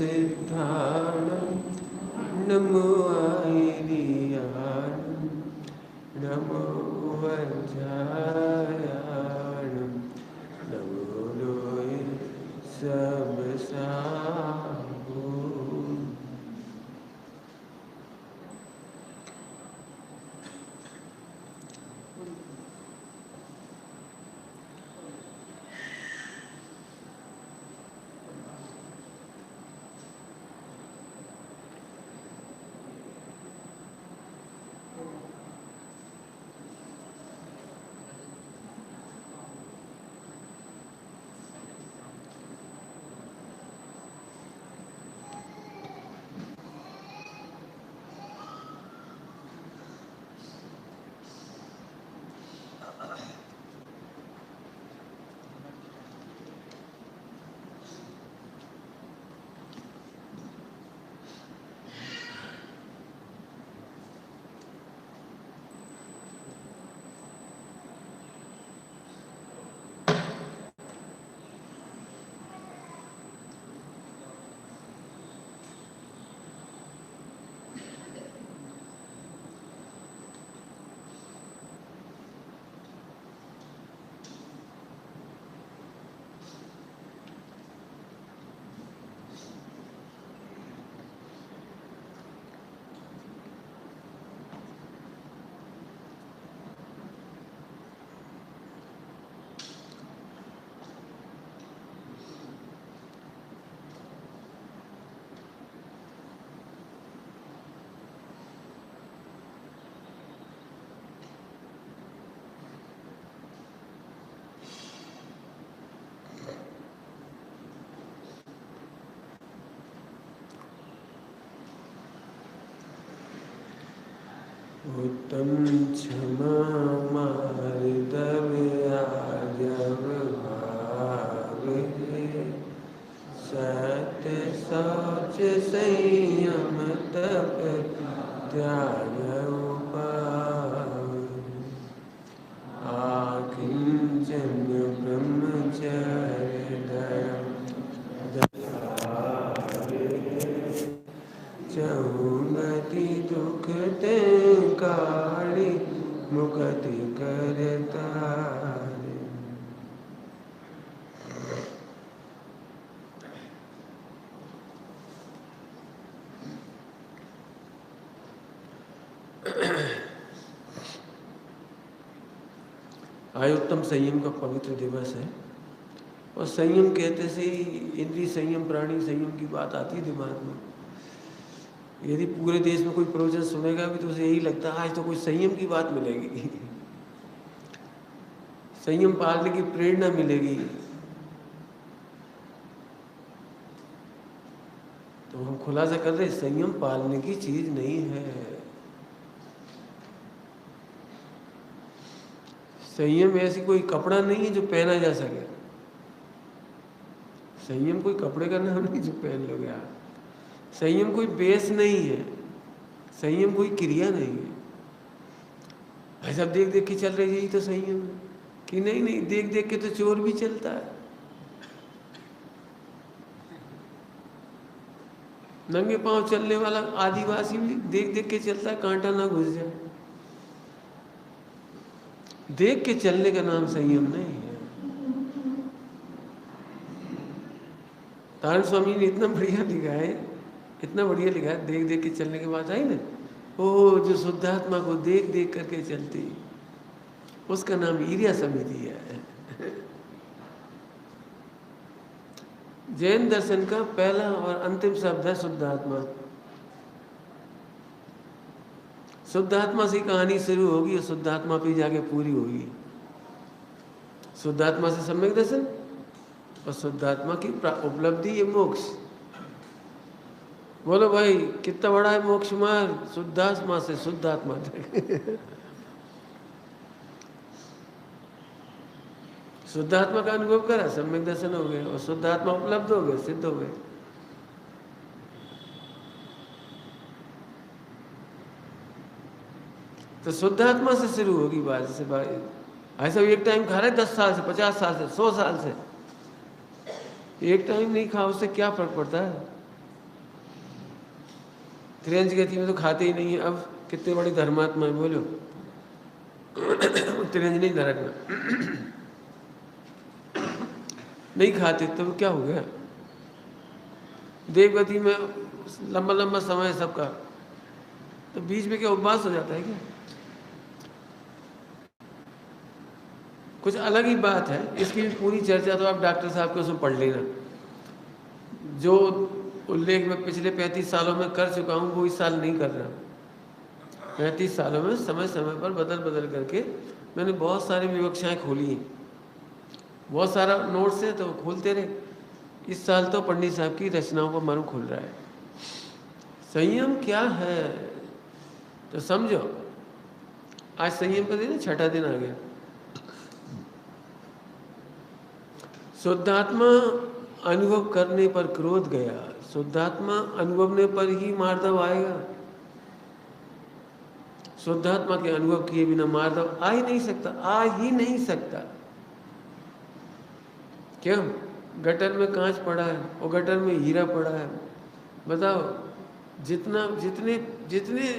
सिद्धाणं नमो आयर्याणं नमो वज्रायाणं नमो लोय सब साहू। उत्तम क्षमा मार्दव आर्जव भाव सत्य शौच संयम तप त्याग उपाय आकिंचन ब्रह्मचर्य धर्म चहुंगति दुख ते काढ़ी मुक्ति करता। आज उत्तम संयम का पवित्र दिवस है और संयम कहते से ही इंद्रिय संयम प्राणी संयम की बात आती है दिमाग में। यदि पूरे देश में कोई प्रवचन सुनेगा भी तो उसे यही लगता है आज तो कोई संयम की बात मिलेगी, संयम पालने की प्रेरणा मिलेगी। तो हम खुलासा कर रहे संयम पालने की चीज नहीं है। संयम ऐसी कोई कपड़ा नहीं है जो पहना जा सके। संयम कोई कपड़े का नाम नहीं जो पहन लोगे आप। संयम कोई बेस नहीं है, संयम कोई क्रिया नहीं है। ऐसा देख देख के चल रही यही तो संयम है कि नहीं? नहीं, देख देख के तो चोर भी चलता है, नंगे पांव चलने वाला आदिवासी भी देख देख के चलता है, कांटा ना घुस जाए। देख के चलने का नाम संयम नहीं है। तारण स्वामी ने इतना बढ़िया लिखा है, इतना बढ़िया लिखा है, देख देख के चलने के बाद आई ना, ओ जो शुद्धात्मा को देख देख करके चलती उसका नाम ईर्या समिति है। जैन दर्शन का पहला और अंतिम शब्द है शुद्धात्मा। शुद्धात्मा से कहानी शुरू होगी और शुद्धात्मा पे जाके पूरी होगी। शुद्धात्मा से सम्यक दर्शन और शुद्धात्मा की उपलब्धि ये मोक्ष। बोलो भाई कितना बड़ा है मोक्ष मार्ग? शुद्धात्मा से शुद्धात्मा तक। शुद्धात्मा का अनुभव करा, सम्यक दर्शन हो गए और शुद्धात्मा उपलब्ध हो गए, सिद्ध हो गए। तो शुद्धात्मा से शुरू होगी बात। जैसे भाई ऐसा एक टाइम खा रहे 10 साल से, 50 साल से, 100 साल से, एक टाइम नहीं खा उससे क्या फर्क पड़ता है? त्रियंज गति में तो खाते ही नहीं है। अब कितने बड़े धर्मात्मा है बोलो। त्रियंज नहीं धरकना नहीं खाते तो क्या हो गया। देवगति में लंबा लंबा समय है सबका, तो बीच में क्या उपवास हो जाता है क्या? कुछ अलग ही बात है। इसकी भी पूरी चर्चा तो आप डॉक्टर साहब के उसमें पढ़ लेना। जो उल्लेख मैं पिछले 35 सालों में कर चुका हूँ वो इस साल नहीं कर रहा। 35 सालों में समय समय पर बदल बदल करके मैंने बहुत सारी विवक्षाएं खोली हैं, बहुत सारा नोट्स है तो खोलते रहे। इस साल तो पंडित साहब की रचनाओं का मर्म खुल रहा है। संयम क्या है तो समझो। आज संयम का दिन है, छठा दिन आ गया। शुद्धात्मा अनुभव करने पर क्रोध गया, शुद्धात्मा अनुभवने पर ही मार्दव आएगा। शुद्धात्मा के अनुभव किए बिना मार्दव आ ही नहीं सकता, आ ही नहीं सकता। क्यों? गटर में कांच पड़ा है और गटर में हीरा पड़ा है। बताओ, जितने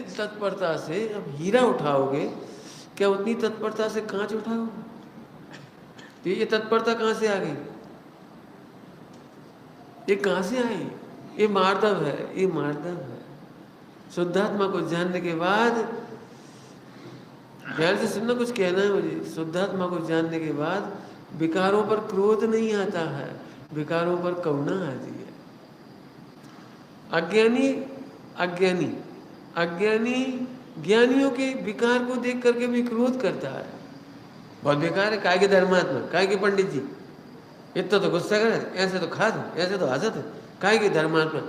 तत्परता से अब हीरा उठाओगे, क्या उतनी तत्परता से कांच उठाओगे? तो ये तत्परता कहाँ से आ गई? ये कहाँ से आई? ये मार्दव है, ये मार्दव है। शुद्धात्मा को जानने के बाद, ध्यान से सुनना, कुछ कहना है मुझे। शुद्धात्मा को जानने के बाद विकारों पर क्रोध नहीं आता है, विकारों पर करुणा आती है। अज्ञानी ज्ञानियों के विकार को देख करके भी क्रोध करता है। बहुत बेकार है, काय के धर्मात्मा, काय के पंडित जी, इतना तो गुस्सा करे, ऐसे तो खा दो, ऐसे तो हंसत है, काय के धर्मात्मा।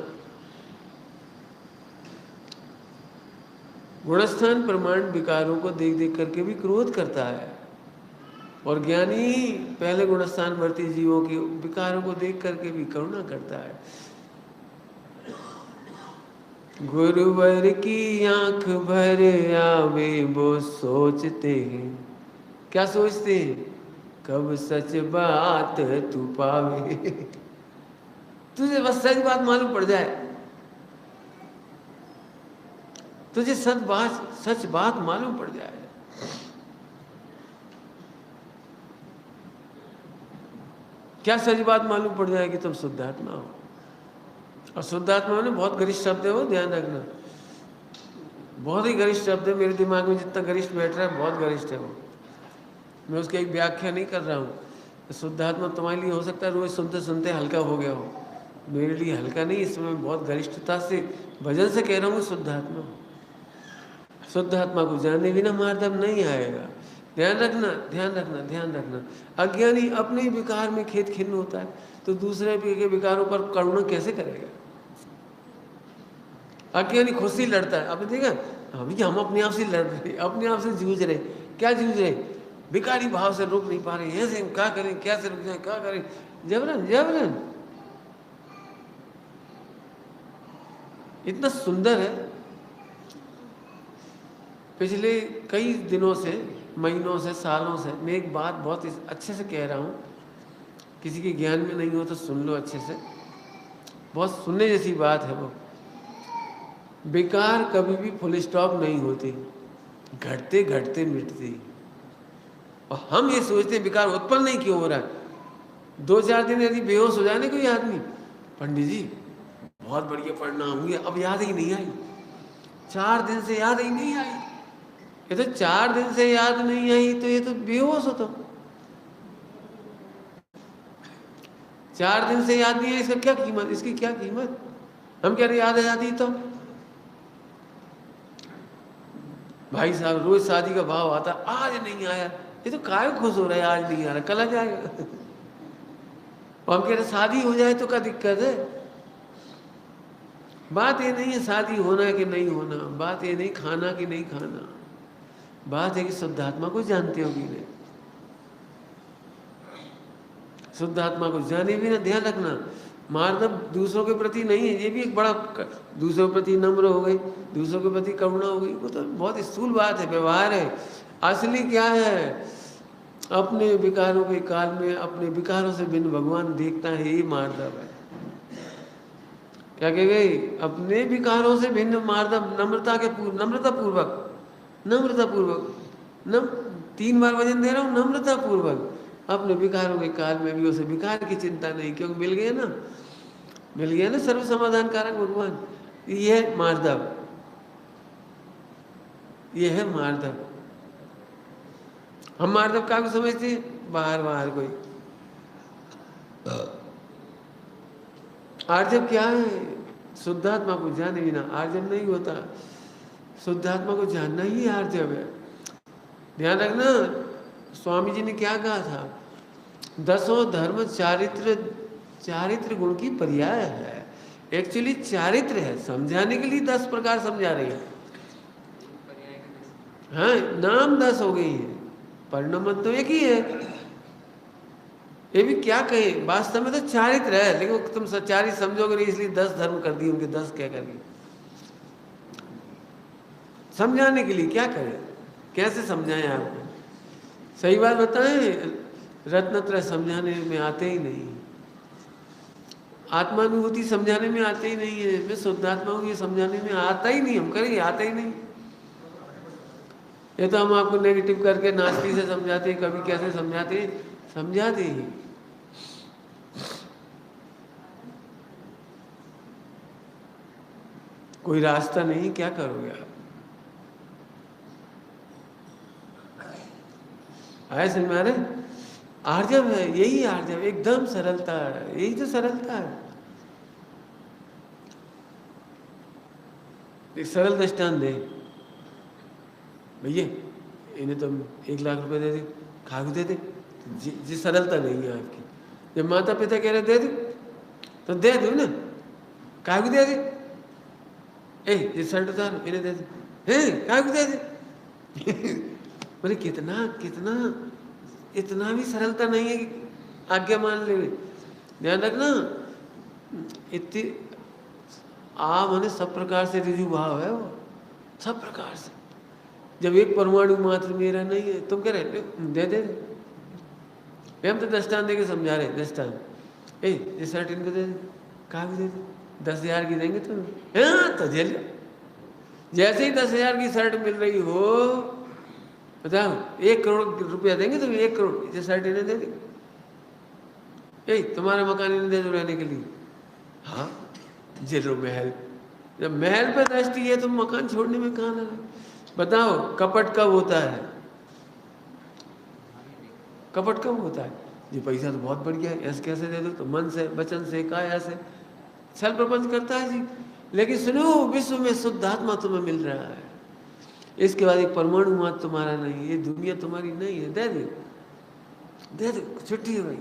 गुणस्थान प्रमाण विकारों को देख देख करके भी क्रोध करता है, और ज्ञानी पहले गुणस्थान वर्ती जीवों के विकारों को देख करके भी करुणा करता है। गुरुवर की आंख भर आवे वो सोचते हैं, क्या सोचते हैं? कब सच बात तू पावे। तुझे बस सच बात मालूम पड़ जाए, तुझे सच बात मालूम पड़ जाए। क्या सच बात मालूम पड़ जाए कि तुम शुद्धात्मा हो। और शुद्धात्मा में बहुत गरिष्ठ शब्द है वो, ध्यान रखना। बहुत ही गरिष्ठ शब्द है, मेरे दिमाग में जितना गरिष्ठ बैठ रहा है बहुत गरिष्ठ है वो। मैं उसकी एक व्याख्या नहीं कर रहा हूँ। शुद्धात्मा तुम्हारे लिए हो सकता है रोज सुनते सुनते हल्का हो गया हो, मेरे लिए हल्का नहीं। इसमें बहुत गरिष्ठता से भजन से कह रहा हूँ शुद्धात्मा। शुद्धात्मा को जानने बिना मार्दव नहीं आएगा। ध्यान रखना, ध्यान रखना, ध्यान रखना। अज्ञानी अपने ही विकार में खेत खिन्न होता है, तो दूसरे के विकारों पर करुणा कैसे करेगा? अज्ञानी खुद से लड़ता है। आपने देखा, अभी हम अपने आप से लड़ रहे, अपने आप से जूझ रहे। क्या जूझ रहे? विकारी भाव से रुक नहीं पा रहे। ऐसे क्या करें, कैसे रुक जाए, क्या करें? जबरन जबरन। इतना सुंदर है। पिछले कई दिनों से, महीनों से, सालों से मैं एक बात बहुत अच्छे से कह रहा हूँ, किसी के ज्ञान में नहीं हो तो सुन लो अच्छे से, बहुत सुनने जैसी बात है वो। विकार कभी भी फुल स्टॉप नहीं होती, घटते घटते मिटती। और हम ये सोचते हैं विकार उत्पन्न नहीं क्यों हो रहा है। 2-4 दिन यदि बेहोश हो जाए ना कोई आदमी, पंडित जी बहुत बढ़िया परिणाम हुए, अब याद ही नहीं आई, 4 दिन से याद ही नहीं आई। ये तो 4 दिन से याद नहीं आई तो ये तो बेहोश हो। तो 4 दिन से याद नहीं है, इसका क्या कीमत, इसकी क्या कीमत? हम कह रहे याद आ जाती तो। भाई साहब रोज शादी का भाव आता, आज नहीं आया, ये तो काय खुश हो रहा है, आज नहीं आ रहा, कल आ जाएगा। और हम कह रहे शादी हो जाए तो क्या दिक्कत है? बात ये नहीं है शादी होना कि नहीं होना, बात ये नहीं खाना कि नहीं खाना, बात है कि शुद्धात्मा को जानते हो कि नहीं। शुद्धात्मा को जाने भी ना, ध्यान रखना। मार्दव दूसरों के प्रति नहीं है, ये भी एक बड़ा, दूसरों के प्रति नम्र हो गई, दूसरों के प्रति करुणा हो गई, वो तो बहुत स्थूल बात है, व्यवहार है। असली क्या है? अपने विकारों के काल में अपने विकारों से बिन भगवान देखता है, ये मार्दव है। क्या कह गई, अपने विकारों से भिन्न मार्दव नम्रता पूर्वक नम 3 बार वजन दे रहा हूँ, नम्रता पूर्वक अपने विकारों के काल में भी उसे विकार की चिंता नहीं, क्योंकि मिल गया ना सर्व समाधान कारक भगवान। ये है मार्दव, ये है मार्दव। हम मार्दव का भी समझते हैं बाहर कोई। आर्जव क्या है? शुद्धात्मा को जाने बिना आर्जव नहीं होता। शुद्धात्मा को जानना ही आर्जव है। ध्यान रखना, स्वामी जी ने क्या कहा था, 10 धर्म चारित्र गुण की पर्याय है। एक्चुअली चारित्र है, समझाने के लिए 10 प्रकार समझा रही है। हाँ, नाम 10 हो गई है, परिणाम तो एक ही है। ये भी क्या कहे, वास्तव में तो चारित्र है, लेकिन तुम सच्चारी समझोगे नहीं, इसलिए 10 धर्म कर दिए उनके। 10 क्या करेंगे समझाने के लिए, क्या करें, कैसे समझाएं आपको? सही बात बताएं, रत्नत्रय समझाने में आते ही नहीं, आत्मानुभूति समझाने में आते ही नहीं है, मैं शुद्धात्मा हूँ ये समझाने में आता ही नहीं, हम करेंगे आता ही नहीं। ये तो हम आपको नेगेटिव करके नास्ती से समझाते हैं, कभी कैसे समझाते ही। कोई रास्ता नहीं, क्या करोगे आप? आए समझ में आ रहे? आर्जव है, यही आर्जव, एकदम सरलता है, यही तो सरलता है। एक सरल दृष्टांत दे, भैया इन्हें तो 1 लाख रुपए दे दे, खाक दे दे, जी सरलता नहीं है आपकी। जब माता पिता कह रहे दे दे तो दे दो ना, कागज दे दे, ये शर्ट उतार इन्हें दे दे, कागज दे दे। बोले कितना इतना भी सरलता नहीं है कि आज्ञा मान ले। ध्यान रखना, इतनी मैंने सब प्रकार से ऋजु भाव है वो, सब प्रकार से। जब एक परमाणु मात्र मेरा नहीं है, तुम कह रहे दे दे, हम तो दृष्टांत देके समझा रहे, दृष्टांत। ये शर्ट इनको दे दे, कहा भी दे दे, 10,000 की देंगे तुम, हाँ तो झेल। जैसे ही 10,000 की शर्ट मिल रही हो, बताओ 1 करोड़ रुपया देंगे तुम, 1 करोड़ ये शर्ट इन्हें दे दे, तुम्हारा मकान इन्हें दे दो रहने के लिए, हाँ जेलो महल। जब महल पे दृष्टि है तो मकान छोड़ने में कहाँ लगा? बताओ कपट कब होता है? कपट कब होता है? ये पैसा तो बहुत बढ़ गया है, ऐसे कैसे दे दो, तो मन से, वचन से, काया से छल प्रपंच करता है जी। लेकिन सुनो, विश्व में शुद्धात्मा तुम्हें मिल रहा है, इसके बाद एक परमाणु मात्र तुम्हारा नहीं, ये दुनिया तुम्हारी नहीं है, दे दे, छुट्टी हो गई,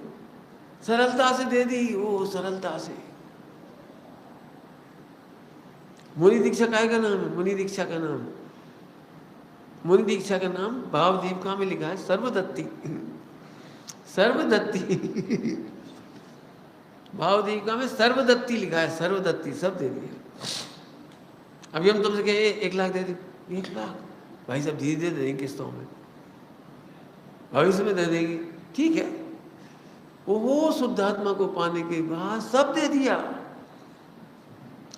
सरलता से दे दी, वो सरलता से। मुनि दीक्षा काय का नाम है? मुनि दीक्षा का नाम, मुनि दीक्षा का नाम भाव दीपिका में लिखा है सर्वदत्ती, सर्वदत्ती। भाव दीपिका में सर्वदत्ती लिखा है, सर्वदत्ती, सब दे दिए। अभी हम तुमसे कहे 1 लाख दे दे, 1 लाख भाई साहब धीरे धीरे दे देंगे किस्तों में, भविष्य में दे देंगे, ठीक है। वो शुद्धात्मा को पाने के बाद सब दे दिया,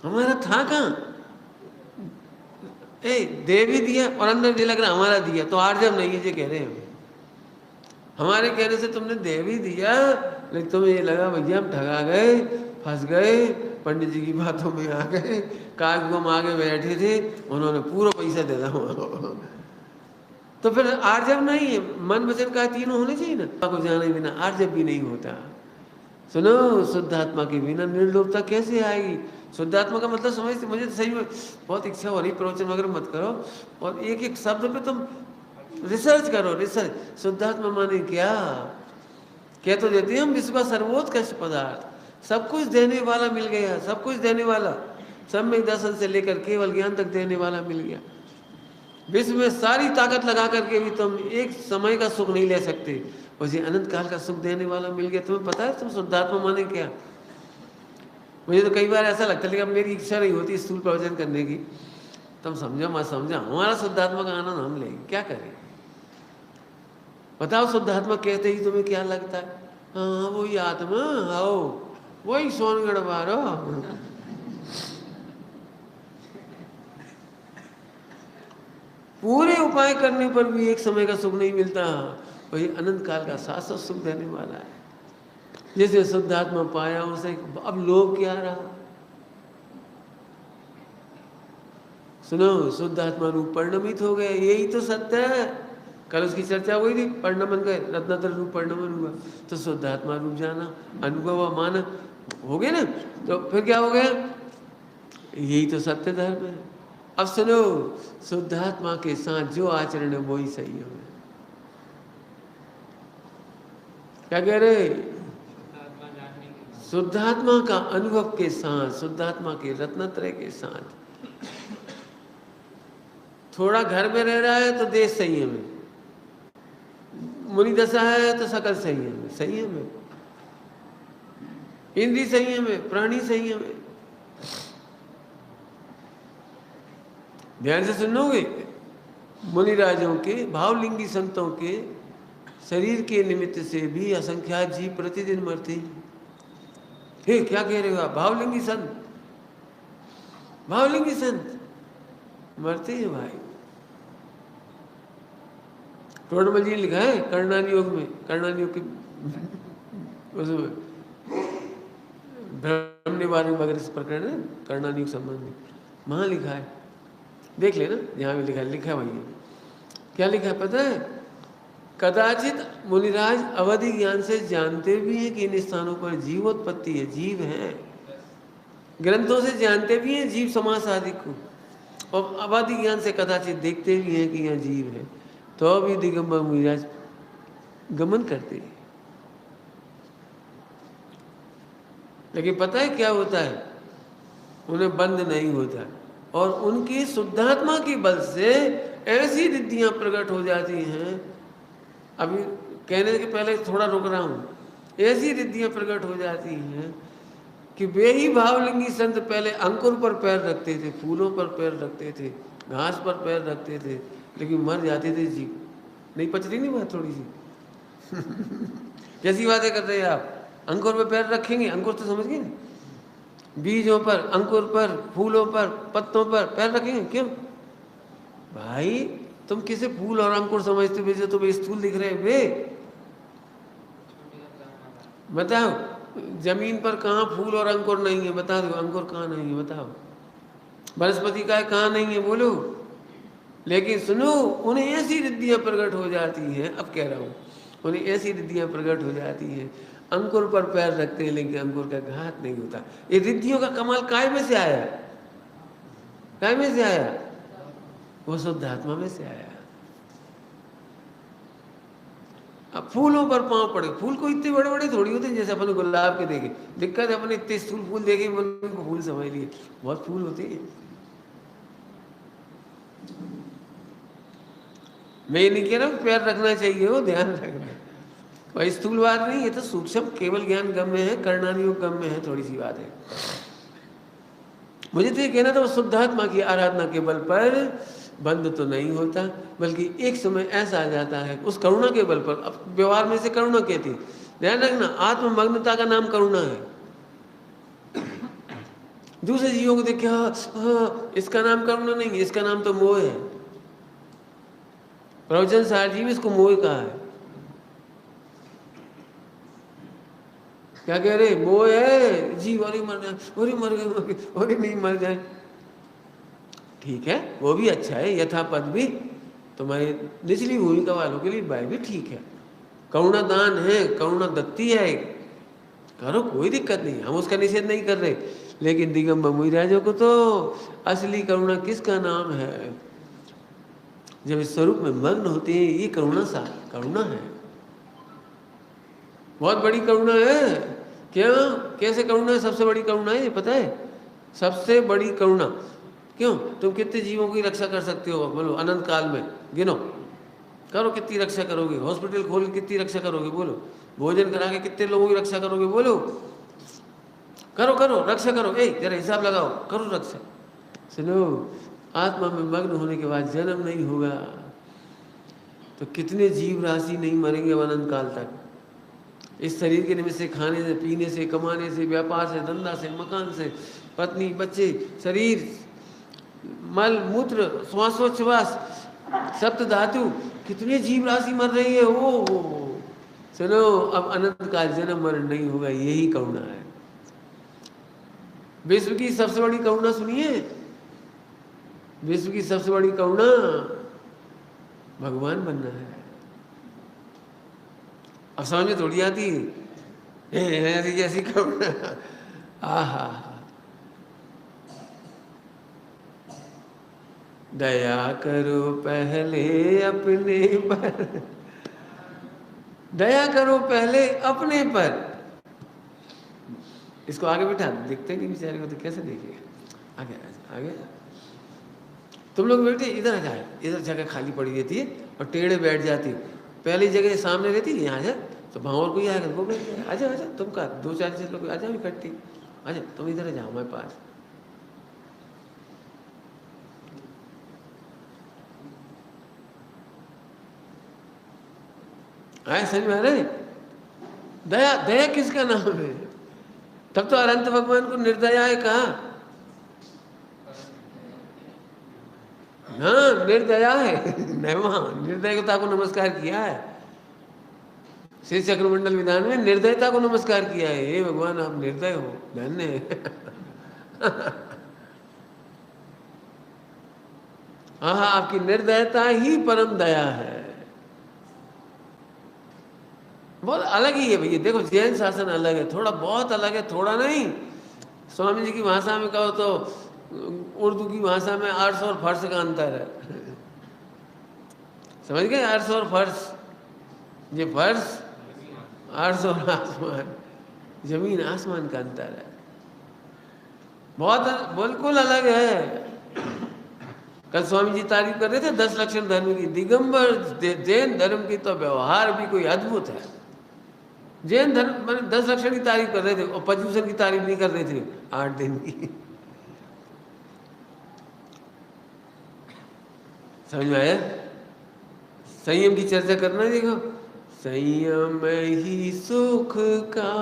हमारा था कहाँ? दे भी दिया और अंदर ये लग रहा हमारा दिया, तो आर्जव नहीं है ये कह रहे हैं। हमारे कहने से तुमने दे भी दिया, लेकिन तुम्हें ये लगा भैया हम ठगा गए, फंस गए, पंडित जी की बातों में आ गए, काग को आगे बैठे थे, उन्होंने पूरा पैसा दे दिया। तो फिर आर्जव नहीं है, मन वचन का तीनों होने चाहिए ना। को जाने बिना आर्जव भी नहीं होता। सुनो, शुद्धात्मा के बिना निर्लोभता कैसे आएगी? शुद्धात्मा का मतलब समझते, मुझे तो सही में बहुत इच्छा हो रही, प्रवचन वगैरह मत करो और एक एक शब्द पे तुम रिसर्च करो, रिसर्च। शुद्धात्मा माने क्या? कह तो देते हैं हम विश्व का सर्वोत्कृष्ट पदार्थ, सब कुछ देने वाला मिल गया, सब कुछ देने वाला, सम्यक दर्शन से लेकर केवल ज्ञान तक देने वाला मिल गया। विश्व में सारी ताकत लगा करके भी तुम एक समय का सुख नहीं ले सकते, मुझे अनंत काल का सुख देने वाला मिल गया। तुम्हें पता है तुम शुद्धात्मा माने क्या? मुझे तो कई बार ऐसा लगता है, लेकिन अब मेरी इच्छा नहीं होती स्थूल प्रवचन करने की, तुम समझो मत समझो, हमारा शुद्धात्मा का आनंद हम लेंगे, क्या करें? बताओ शुद्धात्मा कहते ही तुम्हें क्या लगता है? हाँ वही आत्मा, आओ वही सोनगढ़ वारो, उपाय करने पर भी एक समय का सुख नहीं मिलता, वही अनंत काल का शाश्वत सुख देने वाला है। जैसे शुद्धात्मा पाया उसे, अब लोभ क्या रहा? सुनो, शुद्धात्मा रूप परिणमित हो गए, यही तो सत्य है। कल उसकी चर्चा हुई थी, परिणमन गए, रत्नातर रूप परिणमन हुआ, तो शुद्धात्मा रूप जाना, अनुभव माना हो गए ना, तो फिर क्या हो गया? यही तो सत्य धर्म है। अब सुनो, शुद्धात्मा के साथ जो आचरण है वही सही है। क्या कह रहे? शुद्धात्मा का अनुभव के साथ, शुद्धात्मा के रत्नत्रय के साथ। थोड़ा घर में रह रहा है तो देश संयम है, मुनि दशा है तो सकल संयम है, संयम है, इंद्रिय संयम है, प्राणी संयम है। ध्यान से सुनोगे, मुनिराजों के, भावलिंगी संतों के शरीर के निमित्त से भी असंख्यात जीव प्रतिदिन मरते हैं। फिर क्या कह रहे हो आप? भावलिंगी संत, भावलिंगी संत मरते हैं भाई। टोडरमल जी ने लिखा है कर्णानी योग में, कर्णानी योग के उसमें ब्रह्म निवारण वगैरह से प्रकरण है, कर्णानी योग संबंधी, वहाँ लिखा है, देख लेना, यहाँ भी लिखा है, लिखा है वही। क्या लिखा है पता है? कदाचित मुनिराज अवधि ज्ञान से जानते भी हैं कि इन स्थानों पर जीवोत्पत्ति है, जीव है, ग्रंथों से जानते भी हैं जीव समास आदि को, और अवधि ज्ञान से कदाचित देखते भी हैं कि यहाँ जीव है, तो भी दिगंबर मुनिराज गमन करते हैं। लेकिन पता है क्या होता है? उन्हें बंद नहीं होता, और उनकी शुद्धात्मा की बल से ऐसी रिद्धियां प्रकट हो जाती हैं। अभी कहने के पहले थोड़ा रुक रहा हूँ। ऐसी रिद्धियां प्रकट हो जाती हैं कि वे ही भावलिंगी संत पहले अंकुर पर पैर रखते थे, फूलों पर पैर रखते थे, घास पर पैर रखते थे, लेकिन मर जाते थे जीव। नहीं पच रही नहीं बात थोड़ी सी? कैसी बातें कर रहे हैं आप? अंकुर पर पैर रखेंगे, अंकुर तो समझ गए, बीजों पर, अंकुर पर, फूलों पर, पत्तों पर पैर रखेंगे। क्यों भाई? तुम किसे फूल और अंकुर समझते हो? जो तुम्हें स्थूल दिख रहे वे, बताओ जमीन पर कहाँ फूल और अंकुर नहीं है? बता दो, अंकुर कहाँ नहीं है बताओ? वनस्पति का कहाँ नहीं है बोलो? लेकिन सुनो, उन्हें ऐसी रिद्धियां प्रकट हो जाती हैं, अब कह रहा हूँ, उन्हें ऐसी रिद्धियां प्रकट हो जाती हैं, अंकुर पर पैर रखते हैं लेकिन अंकुर का घात नहीं होता। ये रिद्धियों का कमाल काय में से आया? काय में से आया? वो शुद्धात्मा में से आया। अब फूलों पर पांव पड़े, फूल को इतने बड़े बड़े थोड़ी होते हैं जैसे अपन गुलाब के देखे, दिक्कत है अपने इतने स्थूल फूल देखे, उनको फूल समझ लिए, बहुत फूल होते हैं। मैं ये नहीं कह रहा पैर रखना चाहिए, वो ध्यान रखना, कोई स्थूल बात नहीं, ये तो सूक्ष्म केवल ज्ञान गम्य है, कर्णानी योग गम्य है, थोड़ी सी बात है। मुझे तो ये कहना था, वो शुद्धात्मा की आराधना के बल पर बंद तो नहीं होता, बल्कि एक समय ऐसा आ जाता है उस करुणा के बल पर। अब व्यवहार में से करुणा कहती है, ध्यान रखना, आत्ममग्नता का नाम करुणा है। दूसरे जीवों को देखे, हाँ इसका नाम करुणा नहीं है, इसका नाम तो मोह है। प्रवचन सार जी में इसको मोह कहा है। क्या कह रहे? मोह है जीव, और मर जाए, और मर गए, और नहीं मर जाए, ठीक है, वो भी अच्छा है, यथापद भी तुम्हारी निचली भूमिका वालों के लिए भाई भी ठीक है। करुणा दान है, करुणा दत्ती है, करो, कोई दिक्कत नहीं, हम उसका निषेध नहीं कर रहे। लेकिन दिगंबर मुनिराजों को तो असली करुणा किसका नाम है? जब इस स्वरूप में मग्न होते हैं, ये करुणा सा करुणा है, बहुत बड़ी करुणा है। क्यों? कैसे करुणा है? सबसे बड़ी करुणा है, ये पता है? सबसे बड़ी करुणा क्यों? तुम कितने जीवों की रक्षा कर सकते हो बोलो? अनंत काल में गिनो, करो, कितनी रक्षा करोगे? हॉस्पिटल खोल के कितनी रक्षा करोगे बोलो? भोजन करा के कितने लोगों की रक्षा करोगे बोलो? करो करो रक्षा करो, जरा हिसाब लगाओ, करो रक्षा। सुनो, आत्मा में मग्न होने के बाद जन्म नहीं होगा तो कितने जीव राशि नहीं मरेंगे अनंत काल तक। इस शरीर के निमित्त से, खाने से, पीने से, कमाने से, व्यापार से, धंधा से, मकान से, पत्नी, बच्चे, शरीर, मल मूत्र, श्वासोच्छ्वास, सप्त धातु, कितने जीव राशि मर रही है। ओ चलो, अब अनंत काल जन्म मरण नहीं होगा, यही करुणा है। विश्व की सबसे बड़ी करुणा सुनिए, विश्व की सबसे बड़ी करुणा भगवान बनना है। अब समझ में थोड़ी आती ऐसी जैसी करुणा। आहा, दया करो पहले अपने पर, दया करो पहले अपने पर। इसको आगे बिठा, दिखते नहीं बेचारे को तो कैसे देखेगा। आगे आगे, तुम लोग बेटे इधर जाए, इधर जगह खाली पड़ी रहती है और टेढ़े बैठ जाती है। पहली जगह सामने रहती है, यहाँ जा तो वहाँ और कोई आएगा वो बैठ जाए। आजा आजा, तुम का 2-4 लोग आ जाओ इकट्ठी, आजा तुम इधर जाओ मेरे पास। आए समझ में आ रहे? दया, दया किसका नाम है? तब तो अनंत भगवान को निर्दया है कहा। हाँ निर्दया है, निर्दयता को नमस्कार किया है। श्री चक्रमंडल विधान में निर्दयता को नमस्कार किया है। हे भगवान आप निर्दय हो, धन्य है। हाँ, आपकी निर्दयता ही परम दया है। बहुत अलग ही है भैया। देखो जैन शासन अलग है, थोड़ा बहुत अलग है, थोड़ा नहीं। स्वामी जी की भाषा में कहो तो उर्दू की भाषा में अर्श और फर्श का अंतर है। समझ गए? अर्श और फर्श, ये फर्श, अर्श और आसमान, जमीन आसमान का अंतर है, बहुत बिल्कुल अलग है। कल स्वामी जी तारीफ कर रहे थे 10 लक्षण धर्म की। दिगंबर जैन धर्म की तो व्यवहार भी कोई अद्भुत है। जैन धर्म मैंने 10 लक्षण की तारीफ कर रहे थे और पर्यूषण की तारीफ नहीं कर रहे थे 8 दिन की। समझ में आया? संयम की चर्चा करना। देखो, संयम ही सुख का,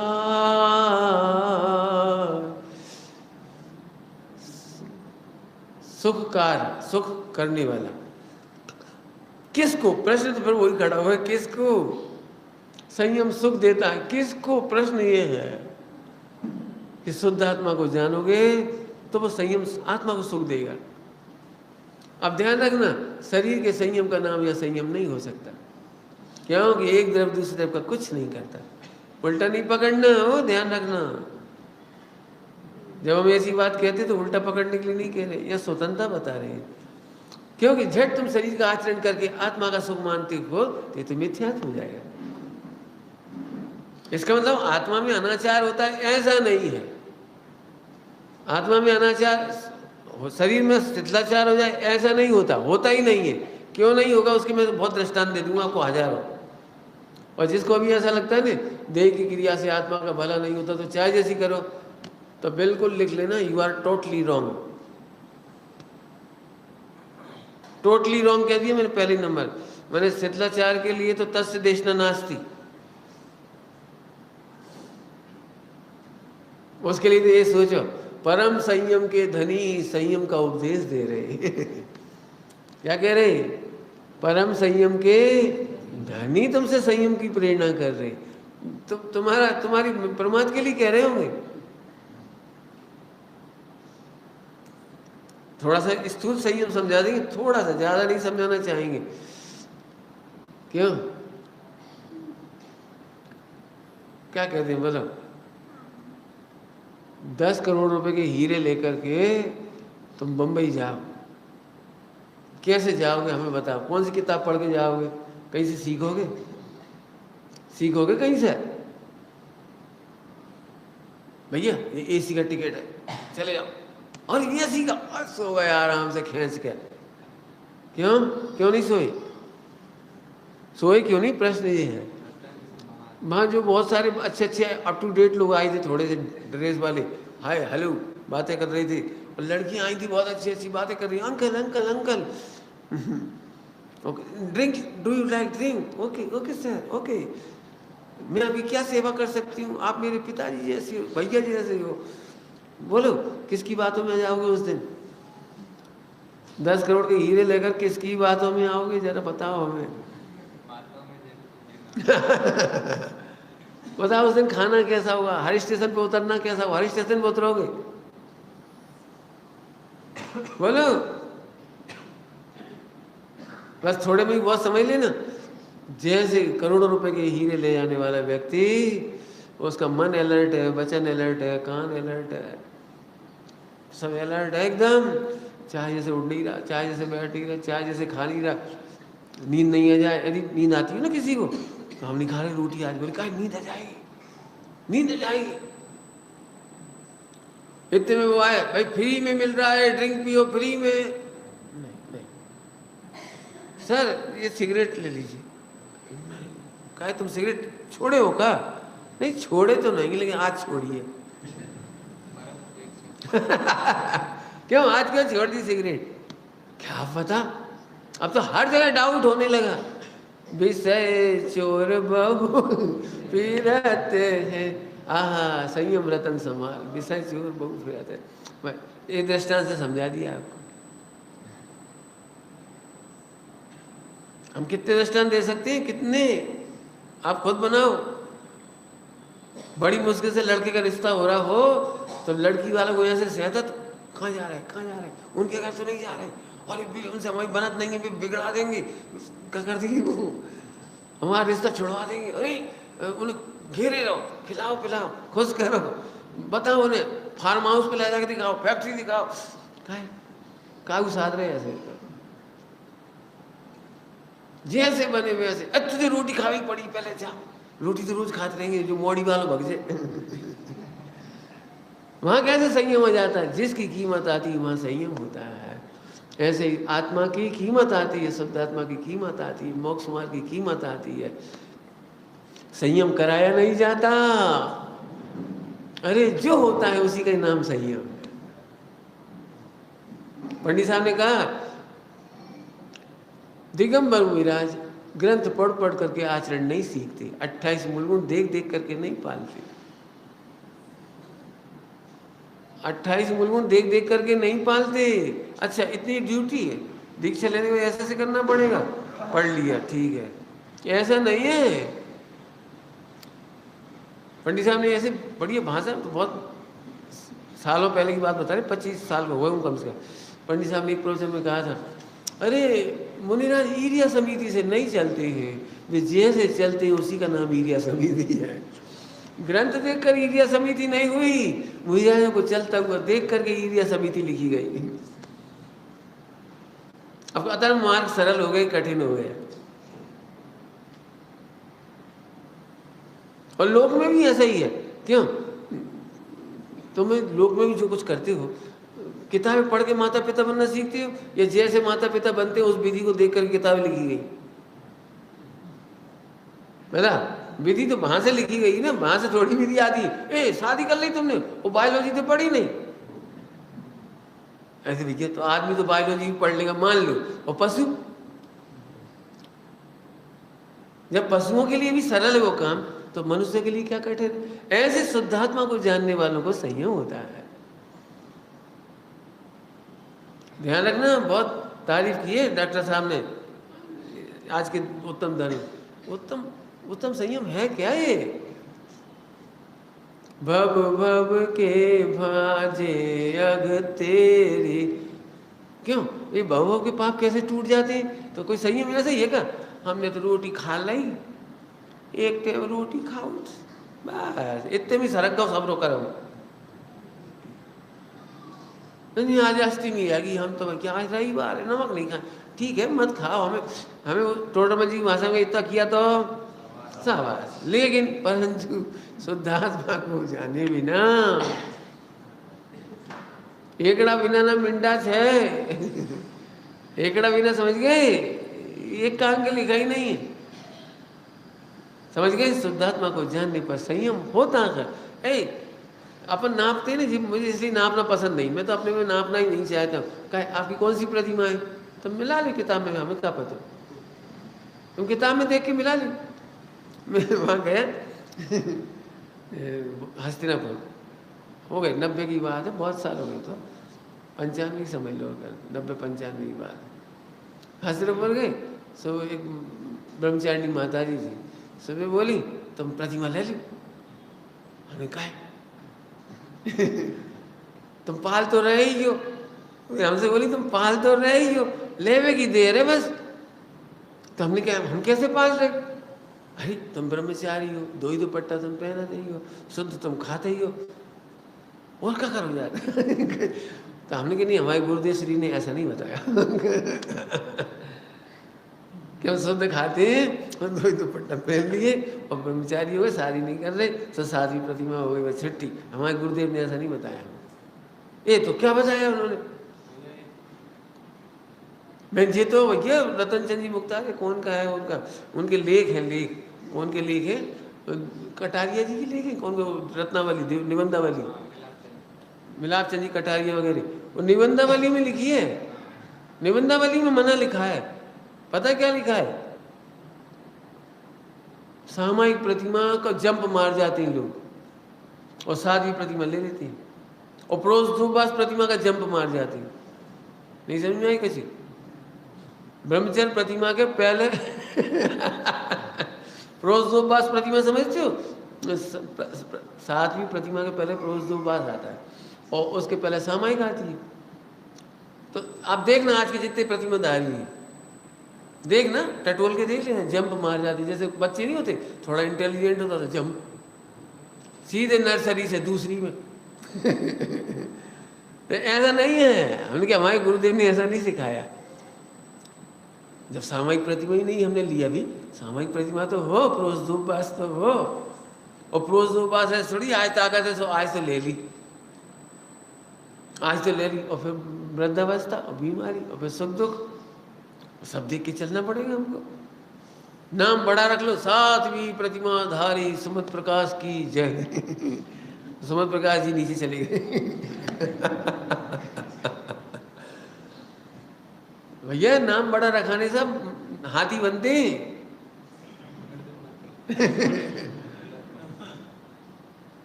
सुखकार, सुख करने वाला। किसको? प्रश्न तो फिर वही खड़ा हुआ है, किसको संयम सुख देता है? किसको? प्रश्न ये है कि शुद्ध आत्मा को जानोगे तो वो संयम आत्मा को सुख देगा। अब ध्यान रखना, शरीर के संयम का नाम या संयम नहीं हो सकता, क्योंकि एक द्रव दूसरे द्रव का कुछ नहीं करता। उल्टा नहीं पकड़ना हो, ध्यान रखना। जब हम ऐसी बात कहते तो उल्टा पकड़ने के लिए नहीं कह रहे, या स्वतंत्रता बता रहे हैं। क्योंकि झट तुम शरीर का आचरण करके आत्मा का सुख मानते हो तो मिथ्यात्व हो जाएगा। इसका मतलब आत्मा में अनाचार होता है, ऐसा नहीं है। आत्मा में अनाचार, शरीर में शिथिलाचार हो जाए, ऐसा नहीं होता, होता ही नहीं है। क्यों नहीं होगा उसके मैं तो बहुत दृष्टांत दे दूंगा आपको हजारों। और जिसको अभी ऐसा लगता है ना देह की क्रिया से आत्मा का भला नहीं होता तो चाहे जैसी करो, तो बिल्कुल लिख लेना, you are totally wrong. Totally wrong कह दिया मैंने पहले नंबर। मैंने शिथिलाचार के लिए तो तस्य देशना नास्ति, उसके लिए तो ये सोचो, परम संयम के धनी संयम का उपदेश दे रहे। क्या कह रहे? परम संयम के धनी तुमसे संयम की प्रेरणा कर रहे। तो तुम्हारी प्रमाद के लिए कह रहे होंगे। थोड़ा सा स्थूल संयम समझा देंगे, थोड़ा सा, ज्यादा नहीं समझाना चाहेंगे। क्यों? क्या कहते हैं बोलो? 10 करोड़ रुपए के हीरे लेकर के तुम बंबई जाओ, कैसे जाओगे हमें बताओ? कौन सी किताब पढ़ के जाओगे? कहीं से सीखोगे? सीखोगे कहीं से? भैया ये एसी का टिकट है, चले जाओ। और ये सीखा और सो गए आराम से खींच के। क्यों? क्यों नहीं सोए? सोए क्यों नहीं? प्रश्न ये है। वहाँ जो बहुत सारे अच्छे अच्छे अप टू डेट लोग आए थे, थोड़े से ड्रेस वाले, हाय हेलो बातें कर रही थी, और लड़कियाँ आई थी बहुत अच्छी अच्छी बातें कर रही, uncle uncle uncle, okay drink, do you like drink? Okay okay sir, okay, मैं अभी क्या सेवा कर सकती हूँ? आप मेरे पिताजी जैसे हो, भैया जी जैसे हो, बोलो किसकी बातों में जाओगे उस दिन? 10 करोड़ के हीरे लेकर किसकी बातों में आओगे, जरा बताओ हमें। बताओ उस दिन खाना कैसा होगा, हर स्टेशन पे उतरना कैसा होगा, हर स्टेशन पे उतरोगे? बोलो, बस थोड़े में ही बहुत समझ लेना। जैसे करोड़ों रुपए के हीरे ले जाने वाला व्यक्ति, उसका मन अलर्ट है, वचन अलर्ट है, कान अलर्ट है, सब अलर्ट है एकदम। चाहे जैसे उठ नहीं रहा, चाहे जैसे बैठ नहीं रहा, चाहे जैसे खा नहीं रहा, नींद नहीं आ जाए। यदि नींद आती है ना किसी को, तो हम नहीं खा रहे रोटी आज, बोले कहा नींद आ जाएगी, नींद आ जाएगी। इतने में वो आए, भाई फ्री में मिल रहा है, ड्रिंक पियो फ्री में। नहीं सर ये सिगरेट ले लीजिए। कहा तुम सिगरेट छोड़े हो का? नहीं छोड़े तो नहीं, लेकिन आज छोड़िए। क्यों आज क्यों छोड़ दी सिगरेट? क्या पता, अब तो हर जगह डाउट होने लगा। विषय चोर बहु फिरते हैं, आहा संयम रतन समाल, विषय चोर बहु फिरते हैं। एक दृष्टांत से समझा दिया आपको। हम कितने दृष्टांत दे सकते हैं, कितने आप खुद बनाओ। बड़ी मुश्किल से लड़के का रिश्ता हो रहा हो तो लड़की वाला को यहाँ से सहता, कहाँ जा रहे हैं, कहाँ जा रहे हैं, उनके घर तो नहीं जा रहे, और उनसे हमारी बनत नहीं है, बिगड़ा देंगे, क्या कर देंगे वो, हमारा रिश्ता छुड़वा देंगे। अरे उन्हें घेरे रहो, खिलाओ पिलाओ, खुश करो, बताओ उन्हें, फार्म हाउस पे ले जाकर दिखाओ, फैक्ट्री दिखाओ, कागू साध रहे ऐसे जैसे बने वैसे। अच्छा तुझे रोटी खानी पड़ी, पहले जा, रोटी तो रोज खाते रहेंगे, जो मोड़ी वालों भग जाए। वहां कैसे संयम आ जाता है? जिसकी कीमत आती है वहां संयम होता है। ऐसे ही आत्मा की कीमत आती है, शुद्ध आत्मा की कीमत आती है, मोक्ष मार्ग की कीमत आती है। संयम कराया नहीं जाता, अरे जो होता है उसी का नाम संयम। पंडित साहब ने कहा दिगंबर मुनिराज ग्रंथ पढ़ पढ़ करके आचरण नहीं सीखते, 28 मूलगुण देख देख करके नहीं पालते, 28 मूलगुण देख देख करके नहीं पालते। अच्छा इतनी ड्यूटी है, दीक्षा लेने में ऐसे करना पड़ेगा, पढ़ लिया ठीक है, ऐसा नहीं है। पंडित साहब ने ऐसे बढ़िया भाषा, तो बहुत सालों पहले की बात बता रहे, 25 साल हो गए हूँ कम से कम। पंडित साहब ने एक प्रवचन में कहा था, अरे मुनिराज ईरिया समिति से नहीं चलते हैं, वे जैसे चलते हैं उसी का नाम ईरिया समिति है। ग्रंथ देखकर ईरिया समिति नहीं हुई, मुनिराजों को चलता हुआ देख करके ईरिया समिति लिखी गई। अब अतः मार्ग सरल हो गए, कठिन हो गया। और लोक में भी ऐसा ही है, क्यों? तुम लोक में भी जो कुछ करते हो, किताबें पढ़ के माता पिता बनना सीखते हो, या जैसे माता पिता बनते हो उस विधि को देख कर किताबें लिखी गई? बोला विधि तो वहां से लिखी गई ना, वहां से थोड़ी विधि आती है। ए शादी कर ली तुमने, वो बायोलॉजी तो पढ़ी नहीं, ऐसे लिखे तो आदमी तो बायोलॉजी पढ़ लेगा मान लो, और पशु, जब पशुओं के लिए भी सरल है वो काम, तो मनुष्य के लिए क्या कठिन है? ऐसे शुद्धात्मा को जानने वालों को संयम होता है। ध्यान रखना, बहुत तारीफ की है डॉक्टर साहब ने आज के उत्तम धर्म। उत्तम उत्तम संयम है क्या ये? भव भव के भाजे अग तेरे, क्यों ये भव के पाप कैसे टूट जाते हैं? तो कोई संयम ऐसा ही है क्या? हमने तो रोटी खा ली, एक टाइम रोटी खाओ बस, इतने में सरक गो सब रोका रहो। नहीं आज अष्टमी आ गई, हम तो क्या आज रविवार है, नमक नहीं खाए, ठीक है मत खाओ, हमें टोटरमल जी की भाषा में इतना किया तो शाबाश। लेकिन परंतु शुद्धात्मा को जाने बिना एकड़ा बिना ना मिंडा है। एकड़ा बिना समझ गए, एक काम के लिखा ही नहीं, समझ गए? शुद्धात्मा को जानने पर संयम होता है। अपन नापते ना जी, मुझे इसलिए नापना पसंद नहीं, मैं तो अपने में नापना ही नहीं चाहता। कहे आपकी कौन सी प्रतिमा है, तो मिला ली किताब में, हमें क्या पता, तुम किताब में देख के मिला ली। मैं वहाँ गया हस्तिनापुर, हो गए 90 की बात है, बहुत साल हो गए। तो 95 समझ लो, अगर 90-95 की बात। हजरत बोल गए। सो एक ब्रह्मचारिणी माता जी थी, सुबह बोली तुम प्रतिमा ले लो। हमने कहा तुम पाल तो रहे ही हो। हमसे बोली तुम पाल तो रहे ही हो, लेवे की देर है बस। तो हमने क्या, हम कैसे पाल रहे? अरे तुम ब्रह्मचारी हो, दो ही दुपट्टा तुम पहनते ही हो, शुद्ध तुम खाते ही हो, और क्या करो यार। तो हमने कहा नहीं, हमारे गुरुदेव श्री ने ऐसा नहीं बताया कि हम शुद्ध खाते हैं और दो ही दुपट्टा पहन लिए और ब्रह्मचारी हो गए, शादी नहीं कर रहे तो सातवीं प्रतिमा हो गई बस छुट्टी। हमारे गुरुदेव ने ऐसा नहीं बताया। ये तो क्या बताया उन्होंने? मैं जी तो भैया रतन चंद जी मुक्ता के कौन का है उनका, उनके लेख हैं, लेख कौन के लेख हैं? कटारिया जी के लेख हैं, कौन को, रत्नावली, निबंधावली, मिलाप चंद जी कटारिया वगैरह, वो निबंधावली में लिखी है। निबंधावली में मना लिखा है, पता क्या लिखा है? सामायिक प्रतिमा का जंप मार जाते हैं लोग और सातवीं प्रतिमा ले लेते हैं, और प्रोद्भवास प्रतिमा का जंप मार जाते हैं। नहीं समझ में आई कैसी? ब्रह्मचर्य प्रतिमा के पहले प्रोद्भवास प्रतिमा समझते हो? सातवीं प्रतिमा के पहले प्रोद्भवास आता है और उसके पहले सामायिक आती है। तो आप देखना आज के जितने प्रतिमाधारी हैं, देखना टटोल के देख लेना, जंप मार जाती। जैसे बच्चे नहीं होते, थोड़ा इंटेलिजेंट होता था, जंप सीधे नर्सरी से दूसरी में। तो ऐसा नहीं है, हमने क्या, हमारे गुरुदेव ने ऐसा नहीं सिखाया। जब सामायिक प्रतिमा ही नहीं हमने लिया, भी सामायिक प्रतिमा तो हो, प्रोद्भवास तो हो, और प्रोद्भवास है थोड़ी आज ताकत है, सो आज तो ले ली, आज तो ले ली, और फिर वृद्धावस्था और बीमारी और फिर सुख दुख सब देख के चलना पड़ेगा हमको। नाम बड़ा रख लो, सातवीं प्रतिमाधारी सुमत प्रकाश की जय। सुमत प्रकाश जी नीचे चले गए। भैया नाम बड़ा रखाने से हाथी बनते हैं।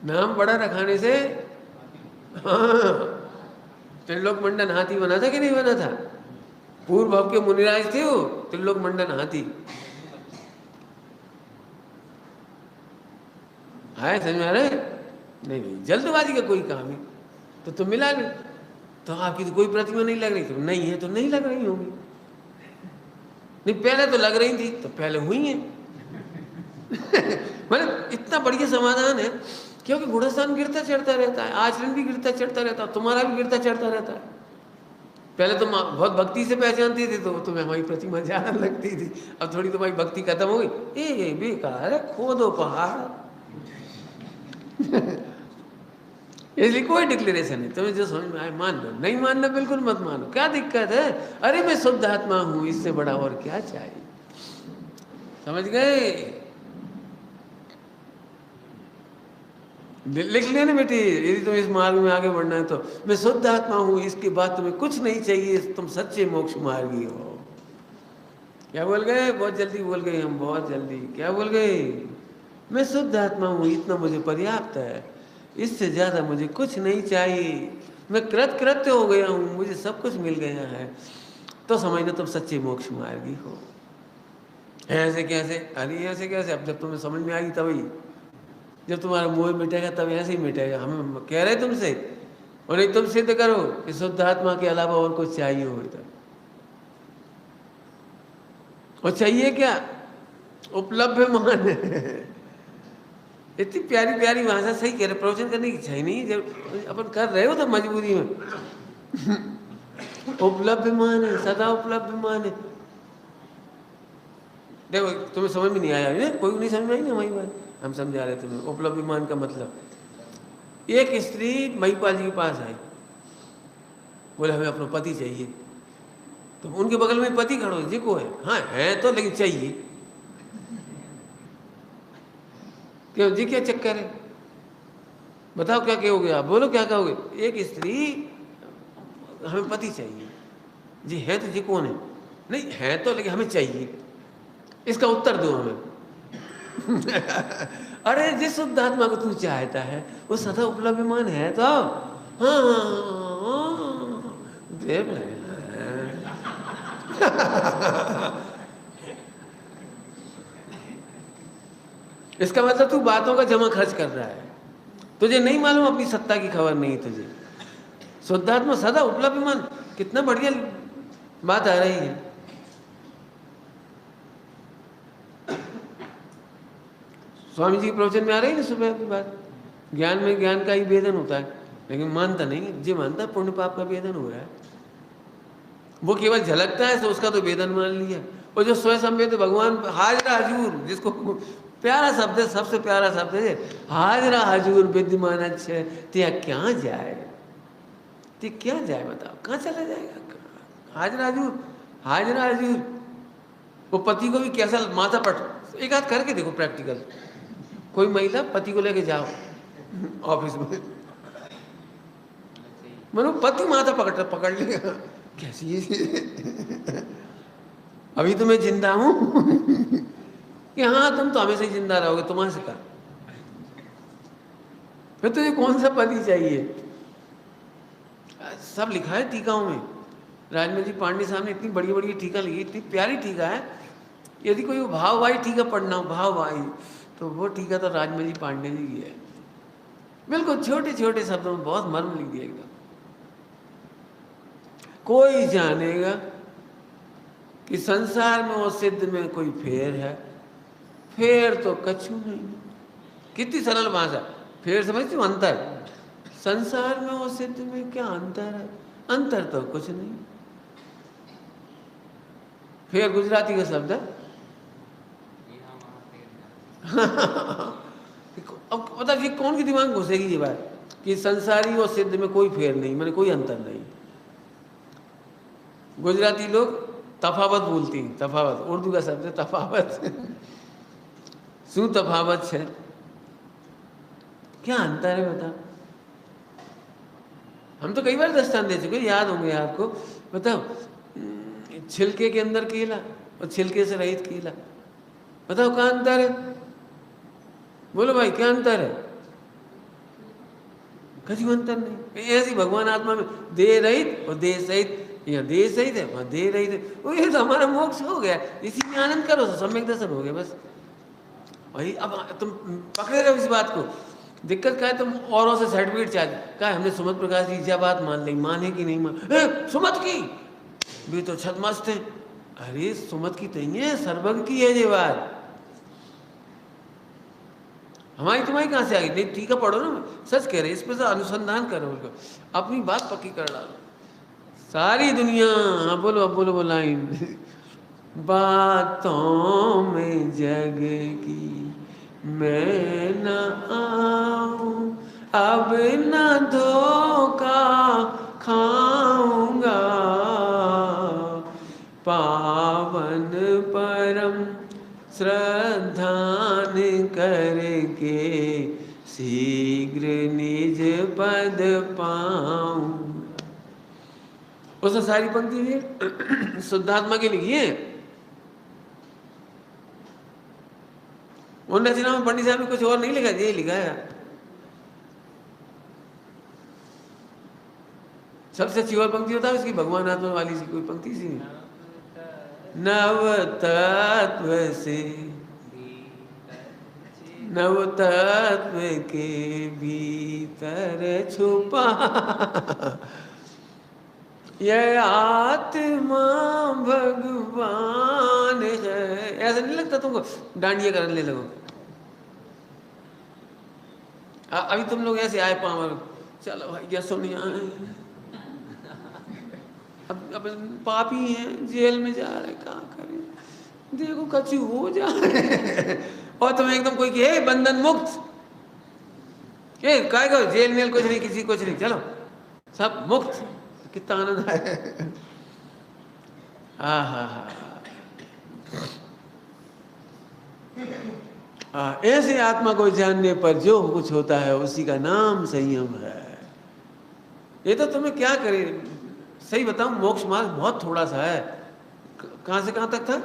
नाम बड़ा रखाने से, हाँ, त्रिलोक मंडन हाथी बना था कि नहीं बना था? पूर्व भव के मुनिराज थे वो, त्रिलोक मंडन हाथी। आए समझ में आ रहे? नहीं नहीं, जल्दबाजी का कोई काम है तो तुम मिला नहीं, तो आपकी तो कोई प्रतिमा नहीं लग रही, तो नहीं है तो नहीं लग रही होगी। नहीं पहले तो लग रही थी तो पहले हुई है। मतलब इतना बढ़िया समाधान है, क्योंकि गुणस्थान गिरता चढ़ता रहता है, आचरण भी गिरता चढ़ता रहता है, तुम्हारा भी गिरता चढ़ता रहता है। पहले तुम बहुत भक्ति से पहचानती थी तो तुम्हें हमारी प्रतिमा ज्यादा लगती थी, अब थोड़ी तुम्हारी भक्ति खत्म हो गई, ये बेकार है, खोदो पहाड़। इसलिए कोई डिक्लेरेशन नहीं, तुम्हें जो समझ में आए मान लो, नहीं मानना बिल्कुल मत मानो, क्या दिक्कत है? अरे मैं शुद्ध आत्मा हूं, इससे बड़ा और क्या चाहिए? समझ गए? लिख लेना बेटी, यदि तुम इस मार्ग में आगे बढ़ना है तो मैं शुद्ध आत्मा हूं, इसके बाद तुम्हें कुछ नहीं चाहिए, तुम सच्चे मोक्ष मार्गी हो। क्या बोल गए? बहुत जल्दी बोल गए हम, बहुत जल्दी। क्या बोल गए? मैं शुद्ध आत्मा हूं, इतना मुझे पर्याप्त है, इससे ज्यादा मुझे कुछ नहीं चाहिए, मैं कृत्य हो गया हूं, मुझे सब कुछ मिल गया है। तो समझना तुम सच्चे मोक्ष मार्गी हो। ऐसे कैसे? अरे ऐसे कैसे? अब जब तुम्हें समझ में आएगी तभी, जब तुम्हारा मोह मिटेगा तब ऐसे ही मिटेगा। हम कह रहे तुमसे, और नहीं तुम सिद्ध करो कि शुद्ध आत्मा के अलावा और कुछ चाहिए हो इधर। और चाहिए क्या? उपलब्ध मान। इतनी प्यारी प्यारी भाषा, सही कह रहे, प्रवचन करने की इच्छा ही नहीं, जब अपन कर रहे हो तो मजबूरी में। उपलब्ध मान है, सदा उपलब्ध मान है। देखो तुम्हें समझ में नहीं आया है, कोई नहीं समझ में आई ना हमारी बात, हम समझा रहे तुम्हें। उपलब्ध विमान का मतलब, एक स्त्री महिपाल जी के पास आई, बोले हमें अपना पति चाहिए। तो उनके बगल में पति खड़ो जी को है, हाँ है तो, लेकिन चाहिए क्यों जी? क्या चक्कर है? बताओ क्या कहोगे आप? बोलो क्या कहोगे? एक स्त्री, हमें पति चाहिए जी, है तो जी कौन है? नहीं है तो, लेकिन हमें चाहिए, इसका उत्तर दो हमें। अरे जिस शुद्ध आत्मा को तू चाहता है वो सदा उपलब्धमान है तो, हाँ, देव इसका मतलब तू बातों का जमा खर्च कर रहा है, तुझे नहीं मालूम, अपनी सत्ता की खबर नहीं तुझे। शुद्धात्मा सदा उपलब्ध मन, कितना बढ़िया बात आ रही है। स्वामी जी के प्रवचन में आ रही है ना सुबह की बात, ज्ञान में ज्ञान का ही भेदन होता है, लेकिन मानता नहीं, जो मानता है पुण्य पाप का भेदन हो रहा है, वो केवल झलकता है तो उसका तो भेदन मान लिया। और जो स्वयं संवेद भगवान हाजरा हजूर, जिसको प्यारा शब्द है, सबसे प्यारा शब्द है हाजरा हजूर विद्यमान अच्छे, त्या क्या जाए, ते क्या जाए बताओ, कहाँ चला जाएगा। हाजरा हजूर, हाजरा हजूर, वो पति को भी कैसा माथा पट, एक हाथ करके देखो प्रैक्टिकल, कोई महिला पति को लेके जाओ ऑफिस में, मनो पति माथा पकड़ लेगा, कैसी है अभी तो मैं जिंदा हूं कि हाँ तुम तो हमेशा ही जिंदा रहोगे, तुम्हारे से कहा, फिर तुझे कौन सा पति चाहिए। सब लिखा है टीकाओं में, राजमल जी पांडे साहब ने इतनी बड़ी बड़ी टीका लिखी, इतनी प्यारी टीका है। यदि कोई भाववाही टीका पढ़ना हो, भाववाही, तो वो टीका तो राजमल जी पांडे जी की है, बिल्कुल छोटे छोटे शब्दों में बहुत मर्म लिख दिया एकदम। कोई जानेगा कि संसार में और सिद्ध में कोई फेर है, फेर तो कछु नहीं। कितनी सरल भाषा, फेर समझते हो, अंतर। संसार में और सिद्ध में क्या अंतर है, अंतर तो कुछ नहीं। फेर गुजराती का शब्द है अब पता ये कौन के दिमाग घुसेगी ये बात कि संसारी और सिद्ध में कोई फेर नहीं, मैंने कोई अंतर नहीं। गुजराती लोग तफावत बोलती हैं, तफावत उर्दू का शब्द है तफावत शू तफावत है, क्या अंतर है बता। हम तो कई बार दृष्टांत दे चुके, याद होंगे आपको। बताओ छिलके के अंदर केला और छिलके से रहित केला, बताओ क्या अंतर है, बोलो भाई क्या अंतर है। कहीं अंतर नहीं। ऐसी भगवान आत्मा में देह रहित और देह सहित, यहाँ देह सहित है वहाँ देह रहित है, वो ये तो हमारा मोक्ष हो गया, इसी में आनंद करो, सम्यक दर्शन हो गया बस। वही अब तुम पकड़े रहो इस बात को। दिक्कत क्या है, तुम औरों से सर्टिफिकेट चाहिए, क्या हमने सुमत प्रकाश की क्या बात मान ली, माने कि नहीं मान, सुमत की भी तो छत मस्त है। अरे सुमत की तो नहीं है, सर्वज्ञ की है ये बात, हमारी तुम्हारी कहाँ से आ गई। नहीं टीका पढ़ो ना, सच कह रहे, इस पर से अनुसंधान करो, अपनी बात पक्की कर डालो। सारी दुनिया, हाँ बोलो अब बोलो वो लाइन, बातों में जग की मैं न आऊं, अब न धोखा खाऊंगा, पावन परम श्रद्धान करके शीघ्र निज पद पाऊं। उसने सारी पंक्ति है शुद्धात्मा के लिखी है। उन रचना में पंडित साहब ने कुछ और नहीं लिखा, ये लिखा है। सबसे अच्छी और पंक्ति होता है उसकी, भगवान आत्मा वाली सी कोई पंक्ति सी, नव तत्व से नव तत्व के भीतर छुपा यह आत्मा भगवान है। ऐसा नहीं लगता तुमको, डांडिया करने लगो। अभी तुम लोग ऐसे आए पावर, चलो भाई क्या सुनिए, अब पापी हैं, जेल में जा रहे, क्या करें, देखो कछु हो जाए और तुम्हें एकदम कोई कहे बंधन मुक्त, काय जेल मेल कुछ नहीं, किसी कुछ नहीं, चलो सब मुक्त, कितना आनंद है। ऐसे आत्मा को जानने पर जो कुछ होता है उसी का नाम संयम है। ये तो तुम्हें क्या करे, सही बताऊं, मोक्ष मार्ग बहुत थोड़ा सा है। कहां से कहां तक था,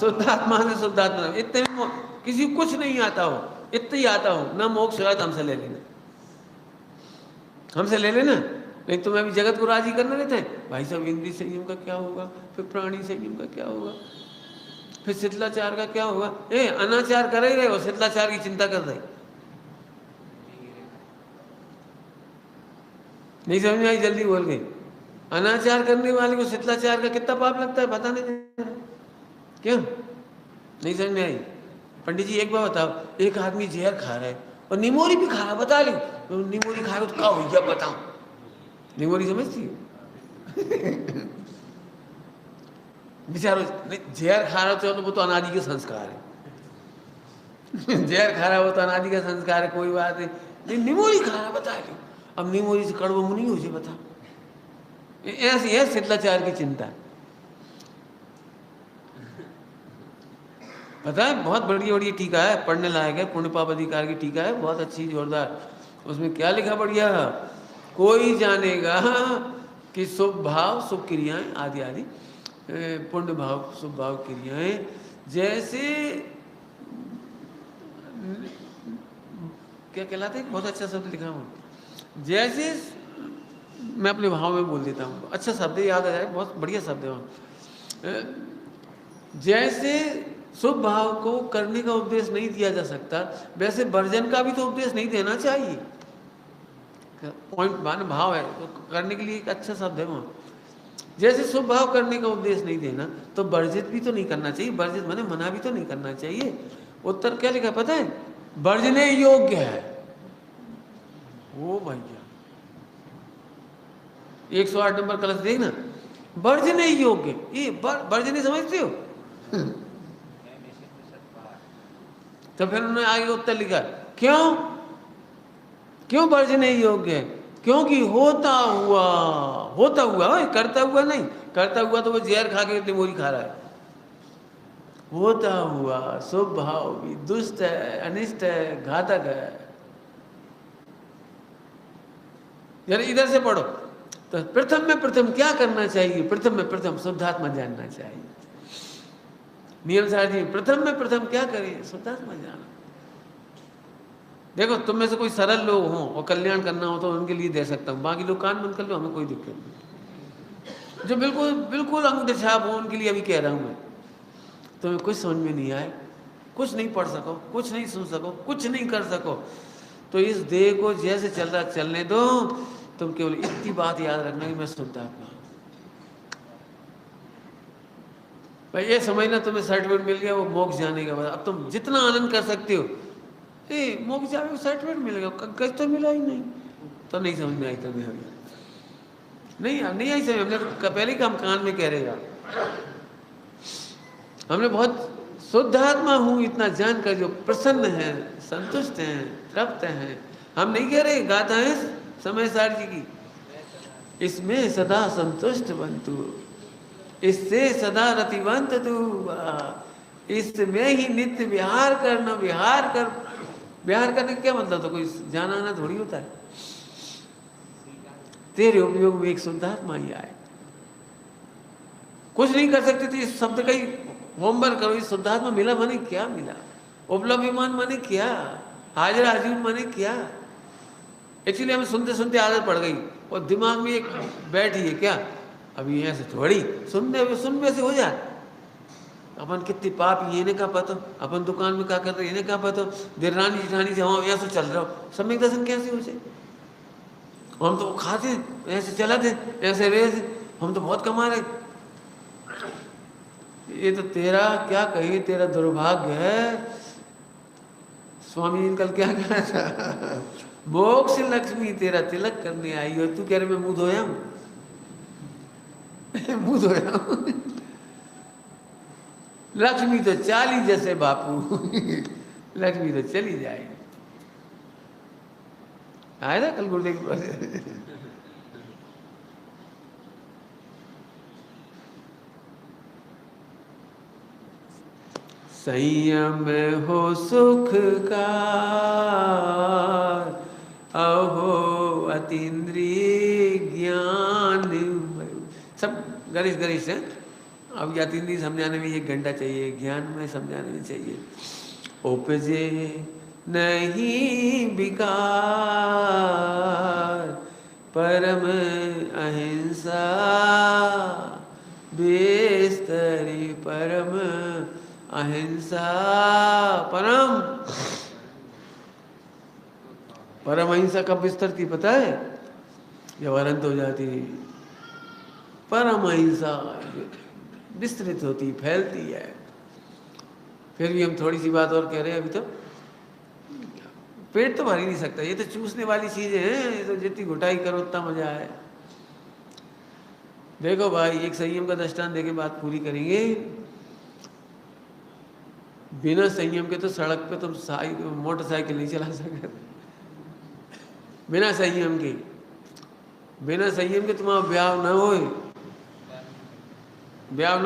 शुद्धात्मा से शुद्धात्मा, इतने में किसी कुछ नहीं आता हो, इतना ही आता हो ना, मोक्ष है तो हमसे ले लेना, हमसे ले लेना, नहीं तो मैं अभी जगत को राजी करना रहता है भाई साहब, इंद्रिय संयम का क्या होगा, फिर प्राणी संयम का क्या होगा, फिर शिथिलाचार का क्या होगा। अनाचार कर ही रहे हो, शिथिलाचार की चिंता कर रहे, नहीं समझ में आई, जल्दी बोल गए। अनाचार करने वाले को शिथिलाचार का कितना पाप लगता है पता नहीं, क्यों नहीं समझ में आई। पंडित जी एक बार बताओ, एक आदमी जहर खा रहा है और निमोरी भी खा रहा है, बता लो तो निमोरी खाएगा तो क्या हो गया बताओ, निमोरी समझती है बेचारो जहर खा रहा तो वो तो अनादि के संस्कार है जहर खा रहा है वो तो अनादि का संस्कार है, कोई बात नहीं, निमोरी खा रहा बता लो, अब निमोरी से कड़वा मुनि हो जाए बता, ऐसी है शिथिलाचार की चिंता। पता है बहुत बढ़िया बढ़िया टीका है, पढ़ने लायक है, पुण्य पाप अधिकार की टीका है, बहुत अच्छी जोरदार। उसमें क्या लिखा बढ़िया, कोई जानेगा कि शुभ भाव शुभ क्रियाएं आदि आदि, पुण्य भाव शुभ भाव क्रियाएं जैसे क्या कहलाते हैं, बहुत अच्छा शब्द लिखा हूँ, जैसे मैं अपने भाव में बोल देता हूँ, अच्छा शब्द याद आ जाए, बहुत बढ़िया शब्द है। जैसे शुभ भाव को करने का उपदेश नहीं दिया जा सकता, वैसे वर्जन का भी तो उपदेश नहीं देना चाहिए। पॉइंट मान भाव है तो करने के लिए एक अच्छा शब्द है वहाँ, जैसे शुभ भाव करने का उपदेश नहीं देना तो वर्जित भी तो नहीं करना चाहिए, वर्जित माने मना भी तो नहीं करना चाहिए। उत्तर क्या लिखा पता है, वर्जने योग्य है। ओ भैया 108 नंबर कलश देखना, वर्जने योग्य, ये वर्जने समझते हो तो फिर उन्होंने आगे उत्तर लिखा, क्यों क्यों वर्जने योग्य है, क्योंकि होता हुआ करता हुआ नहीं, करता हुआ तो वो जहर खा के निमोरी खा रहा है, होता हुआ शुभ भाव भी दुष्ट है, अनिष्ट है, घातक है। यानी इधर से पढ़ो तो प्रथम में प्रथम क्या करना चाहिए, प्रथम में प्रथम शुद्धात्मा जानना चाहिए। नियम साहब जी प्रथम में प्रथम क्या करिए, शुद्धात्मा जाना। देखो तुम में से कोई सरल लोग हों और कल्याण करना हो तो उनके लिए दे सकता हूँ, बाकी लोग कान बंद कर लो, हमें कोई दिक्कत नहीं। जो बिल्कुल बिल्कुल अंगूठे छाप हो उनके लिए अभी कह रहा हूँ मैं। तुम्हें कुछ समझ में नहीं आए, कुछ नहीं पढ़ सको, कुछ नहीं सुन सको, कुछ नहीं कर सको, तो इस देह को जैसे चल रहा चलने दो। तुम केवल इतनी बात याद रखना कि मैं शुद्धात्मा। भाई ये समझना तुम्हें सर्टिफिकेट मिल गया, वो मोक्ष जाने के बाद अब तुम जितना आनंद कर सकते हो, मोक्ष जाने को सर्टिफिकेट मिल गया, कागज तो मिला ही नहीं, तो नहीं समझ में आई तुम्हें अभी, नहीं नहीं आई समझ। हमने पहले ही हम कान में कह रहे हैं, हमने बहुत शुद्धात्मा हूँ इतना जानकर जो प्रसन्न है, संतुष्ट हैं, तृप्त हैं। हम नहीं कह रहे गाथा है समय सार जी की, इसमें सदा संतुष्ट बंतु, इससे सदा रतिवंत तू, इसमें ही नित्य विहार करना। विहार करने का क्या मतलब, तो कोई जाना आना थोड़ी होता है। तेरे उपयोग में एक शुद्धात्मा ही आए, कुछ नहीं कर सकते थे। इस शब्द का ही होमवर्क करो, इस शुद्धात्मा मिला माने क्या मिला, उपलब्धिमान माने क्या, हाजिर हाजिर माने क्या। एक्चुअली हमें सुनते सुनते आदत पड़ गई और दिमाग में एक बैठी है क्या, अभी ऐसे थोड़ी सुनने से हो जाए। अपन कितनी पाप ये ने का पता, अपन दुकान में क्या कर रहे हैं क्या पता, देरानी जिठानी से वहाँ ऐसे चल रहा हो, सम्यक दर्शन कैसे हो जाए। हम तो खाते ऐसे चलाते ऐसे रहे, हम तो बहुत कमा रहे। ये तो तेरा क्या कही, तेरा दुर्भाग्य है। स्वामी जी कल क्या कहा था, मोक्ष लक्ष्मी तेरा तिलक करने आई हो, तू कह रहे मैं मुंह धोया हूँ मुंह धोया हूँ। लक्ष्मी तो चाली जैसे बापू लक्ष्मी तो चली जाएगी। आए ना कल गुरुदेव के पास संयम हो सुख का, अहो अतीन्द्रिय ज्ञान। सब गरिष्ठ गरिष्ठ है। अब अतीन्द्रिय समझाने में 1 घंटा चाहिए, ज्ञान में समझाने में चाहिए। उपजे नहीं विकार, परम अहिंसा बेस्तरी परम अहिंसा। परम अहिंसा कब बिस्तर थी पता है? जब अनंत हो जाती। परम अहिंसा विस्तृत होती, फैलती है। फिर भी हम थोड़ी सी बात और कह रहे हैं। अभी तो पेट तो भर ही नहीं सकता, ये तो चूसने वाली चीजें हैं, ये तो जितनी घुटाई करो उतना मजा है। देखो भाई, एक संयम का दृष्टांत देके बात पूरी करेंगे। बिना संयम के तो सड़क पे तुम मोटरसाइकिल नहीं चला सकते। बिना संयम के, बिना संयम के तुम्हारा ब्याह ना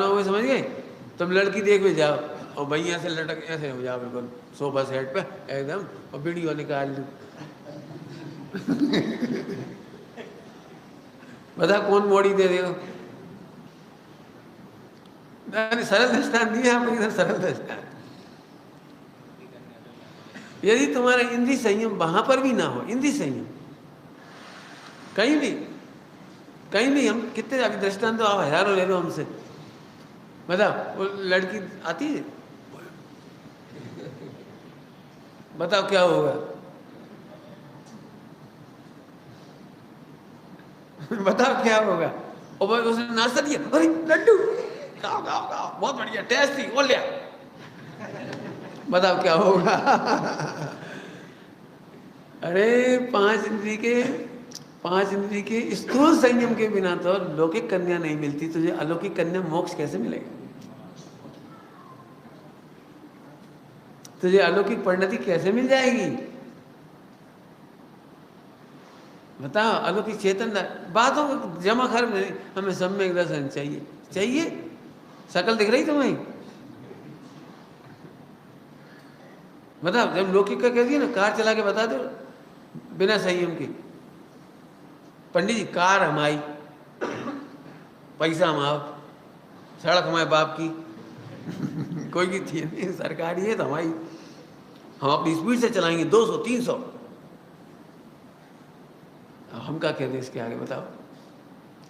हो, समझ गए? तुम लड़की देख भी जाओ और भैया से लटक ऐसे हो जाओ बिल्कुल सोफा सेट पे एकदम, और वीडियो निकाल लो। बता कौन मोड़ी दे देगा? सरल दृष्टांत नहीं है आपको, इधर सरल दृष्टांत। यदि तुम्हारा इंद्रिय संयम वहां पर भी ना हो, इंद्रिय संयम कहीं भी हम कितने अभी दृष्टांत तो आप हजारों ले लो हमसे। बताओ, वो लड़की आती है, बताओ क्या होगा? बताओ क्या होगा? और भाई उसने नाश्ता दिया, अरे लड्डू खाओ खाओ खाओ, बहुत बढ़िया टेस्टी, बोल लिया। बताओ क्या होगा? अरे पांच इंद्रिय के स्थूल संयम के बिना तो लौकिक कन्या नहीं मिलती। तुझे अलौकिक कन्या मोक्ष कैसे मिलेगा? तुझे अलौकिक परिणति कैसे मिल जाएगी? बताओ, अलौकिक चेतन बातों को जमा कर, हमें सम्यक दर्शन चाहिए। शकल दिख रही तुम्हें? बताओ, जब लौकिक का कह दिया ना, कार चला के बता दो बिना संयम के, पंडित जी कार हमारी, पैसा हमारा, सड़क हमारे बाप की। कोई की थी नहीं, सरकारी है तो हमारी, हम अपनी स्पीड से चलाएंगे 200 300। हम क्या कहते हैं इसके आगे? बताओ।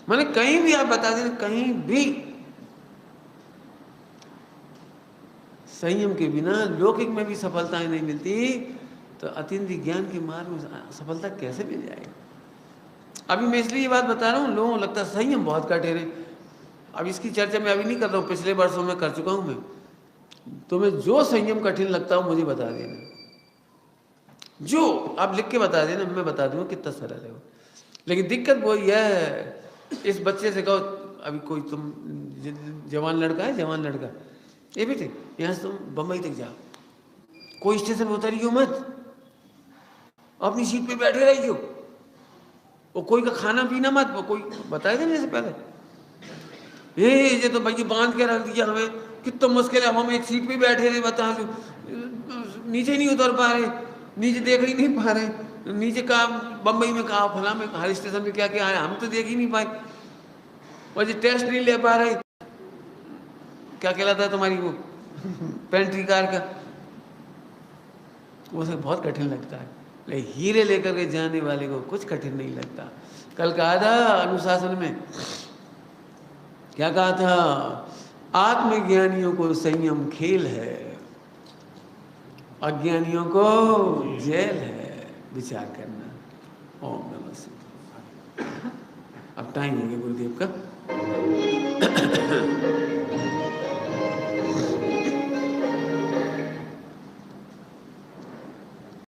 मैंने कहीं भी आप बता दें, कहीं भी संयम के बिना लौकिक में भी सफलताएं नहीं मिलती, तो अतीन्द्रिय ज्ञान के मार्ग में सफलता कैसे मिल जाएगी? अभी मैं इसलिए ये बात बता रहा हूँ, लोगों को लगता है संयम बहुत कठिन है। अब इसकी चर्चा मैं अभी नहीं कर रहा हूँ, पिछले वर्षों में कर चुका हूँ मैं। तुम्हें जो संयम कठिन लगता हो मुझे बता देना, जो आप लिख के बता देना, मैं बता दूंगा कितना सरल है वो। लेकिन दिक्कत वो यह है, इस बच्चे से कहो, अभी कोई तुम जवान लड़का है, जवान लड़का, ये बेटे यहाँ से तुम बम्बई तक जाओ, कोई स्टेशन उतरियो मत, अपनी सीट पे बैठे रहियो, और कोई का खाना पीना मत, वो कोई बताए थे जैसे पहले, ये तो भाई बांध के रख दिया हमें, कितना मुश्किल है, हम एक सीट पे बैठे रहे, बता नीचे नहीं उतर पा रहे, नीचे देख ही नहीं पा रहे, नीचे कहा बम्बई में कहा, फला में हर स्टेशन पे क्या क्या है, हम तो देख ही नहीं पाए, और जो टेस्ट नहीं ले पा रहे, क्या कहलाता है तुम्हारी वो पेंट्री कार का, वो सब बहुत कठिन लगता है। लेकिन हीरे लेकर के जाने वाले को कुछ कठिन नहीं लगता। कल कहा था अनुशासन में, क्या कहा था? आत्मज्ञानियों को संयम खेल है, अज्ञानियों को जेल है। विचार करना। ओम नमः शिवाय। अब टाइम हो गया गुरुदेव का।